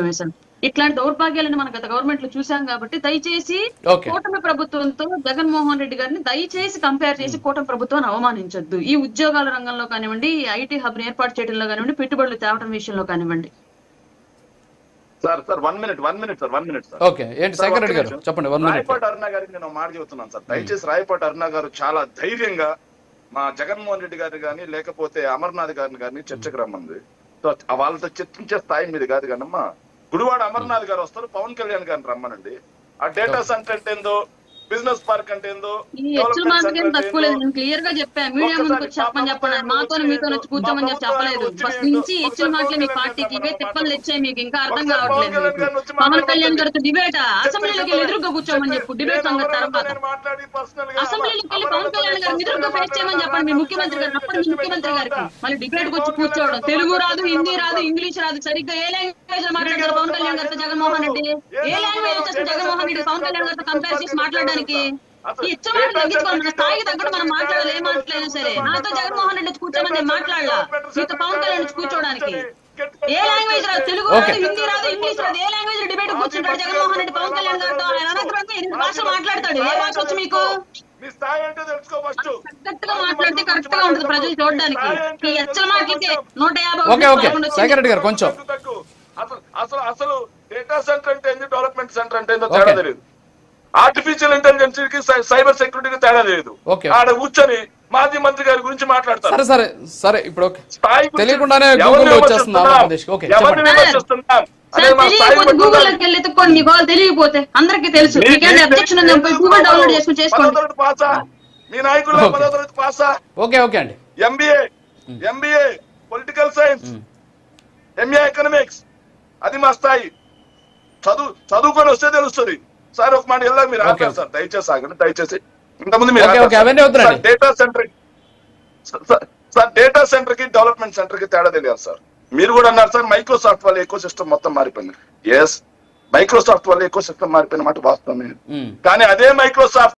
వేశాను. ఇట్లాంటి దౌర్భాగ్యాలను మనం గత గవర్నమెంట్ లో చూసాం కాబట్టి దయచేసి కూటమి ప్రభుత్వంతో జగన్మోహన్ రెడ్డి గారిని దయచేసి కంపేర్ చేసి కూటమి ప్రభుత్వాన్ని అవమానించొద్దు. ఈ ఉద్యోగాల రంగంలో కానివ్వండి, ఐటీ హబ్ ఏర్పాటు చేయడంలో కానివ్వండి, పెట్టుబడులు తేవడం విషయంలో కానివ్వండి. Sir sir 1 minute sir. Okay, ఏంటి శేఖర్ రెడ్డి గారు చెప్పండి. 1 మినిట్. రాయపాటి అరుణ గారికి నేను మాట చెబుతున్నాను సార్. దయచేసి రాయపాటి అరుణ గారు చాలా ధైర్యంగా మా జగన్మోహన్ రెడ్డి గారిని కానీ లేకపోతే అమర్నాథ్ గారిని కానీ చర్చకు రమ్మంది. సో వాళ్ళతో చర్చించే స్థాయి మీద కాదు కానమ్మా. గుడివాడ అమర్నాథ్ గారు వస్తారు, పవన్ కళ్యాణ్ గారిని రమ్మనండి. ఆ డేటా సెంటర్ అంటే ఏందో, బిజినెస్ పార్క్ అంటే ఏందో, తక్కువ లేదు. నేను క్లియర్ గా చెప్పా, మీడియా ముందుకు వచ్చి చెప్పండి. మాతో మీతో వచ్చి కూర్చోమని చెప్పలేదు. ఫస్ట్ నుంచి హెచ్చుల మాటలే మీ పార్టీకి ఇవే తిప్పలు తెచ్చాయి. మీకు ఇంకా అర్థం కావట్లేదు. పవన్ కళ్యాణ్ గారితో డిబేట్ అసెంబ్లీలోకి వెళ్ళి ఎదురుగా కూర్చోమని చెప్పు. డిబేట్ సంగతి తర్వాత అసెంబ్లీలోకి వెళ్ళి పవన్ కళ్యాణ్ గారిని ఎదురుగా ఫేస్ చేయమని చెప్పండి మీ ముఖ్యమంత్రి గారు. అప్పుడు మీ ముఖ్యమంత్రి గారికి మళ్ళీ డిబేట్ కు వచ్చి కూర్చోవడం. తెలుగు రాదు, హిందీ రాదు, ఇంగ్లీష్ రాదు, సరిగ్గా ఏ లాంగ్వేజ్ లో మాట్లాడతారు పవన్ కళ్యాణ్ గారితో జగన్మోహన్ రెడ్డి? ఏ లాంగ్వేజ్ వచ్చేసి జగన్మోహన్ రెడ్డి పవన్ కళ్యాణ్ గారితో కంపేర్ చేసి మాట్లాడడానికి? ఈ ఇచ్చమాటలు తగ్గించుకోవాలి. మన స్థాయికి తగ్గట్టు మనం మాట్లాడాలి. ఏ మాట్లాడినా సరే నాతో జగన్మోహన్ రెడ్డి కూర్చోమని నేను మాట్లాడలా, మీతో పవన్ కళ్యాణ్ కూర్చోడానికి. ఏ లాంగ్వేజ్ రాదు, తెలుగు రాదు, హిందీ రాదు, ఇంగ్లీష్ రాదు, ఏ లాంగ్వేజ్ డిబేట్ కూర్చుంటాడు జగన్మోహన్ రెడ్డి పవన్ కళ్యాణ్ గారితో? ఆయన అనగ్రంగా 8 భాషలు మాట్లాడతాడు. ఏ భాష వచ్చి మీకు? కరెక్ట్ గా మాట్లాడితే కరెక్ట్ గా ఉంటుంది ప్రజలు చూడడానికి. ఈ ఎచ్చల మాటలకి 150 శేఖర్ రెడ్డి గారు కొంచెం అసలు డేటా సెంటర్ అంటే ఏంది, డెవలప్మెంట్ సెంటర్ అంటే ఏందో తేడా తెలియదు. ఆర్టిఫిషియల్ ఇంటెలిజెన్స్ కి సైబర్ సెక్యూరిటీకి తేడా లేదు. ఆడ కూర్చొని మాజీ మంత్రి గారి గురించి మాట్లాడతారు. సరే సరే సరే, ఇప్పుడు తెలియకుండానే గూగుల్లో వచ్చేస్తుంది ఆంధ్రప్రదేశ్. ఓకే, గూగుల్ లోకి వెళ్ళి ఎత్తుక్కోండి. నీకు తెలియకపోతే అందరికీ తెలుసు. అబ్జెక్షన్ గూగుల్ డౌన్లోడ్ చేసుకుని చేసుకోండి. మీ నాయకుల్లో 10వ తరగతి పాసా? ఓకే ఓకే అండి. MBA political science, MA economics, అది మా స్థాయి. చదువుకొని వస్తే తెలుస్తుంది సార్. ఒక మాట వెళ్ళాలి, మీరు ఆపారు సార్. దయచేసి ఆగండి, దయచేసి. ఇంతకుముందు మీరు డేటా సెంటర్ కి డెవలప్మెంట్ సెంటర్ కి తేడా తెలియాలి సార్. మీరు కూడా అన్నారు సార్ మైక్రోసాఫ్ట్ వల్ల ఎకో సిస్టమ్ మొత్తం మారిపోయింది. ఎస్, మైక్రోసాఫ్ట్ వల్ల ఎకో సిస్టమ్ మారిపోయిన మాట వాస్తవమే. కానీ అదే మైక్రోసాఫ్ట్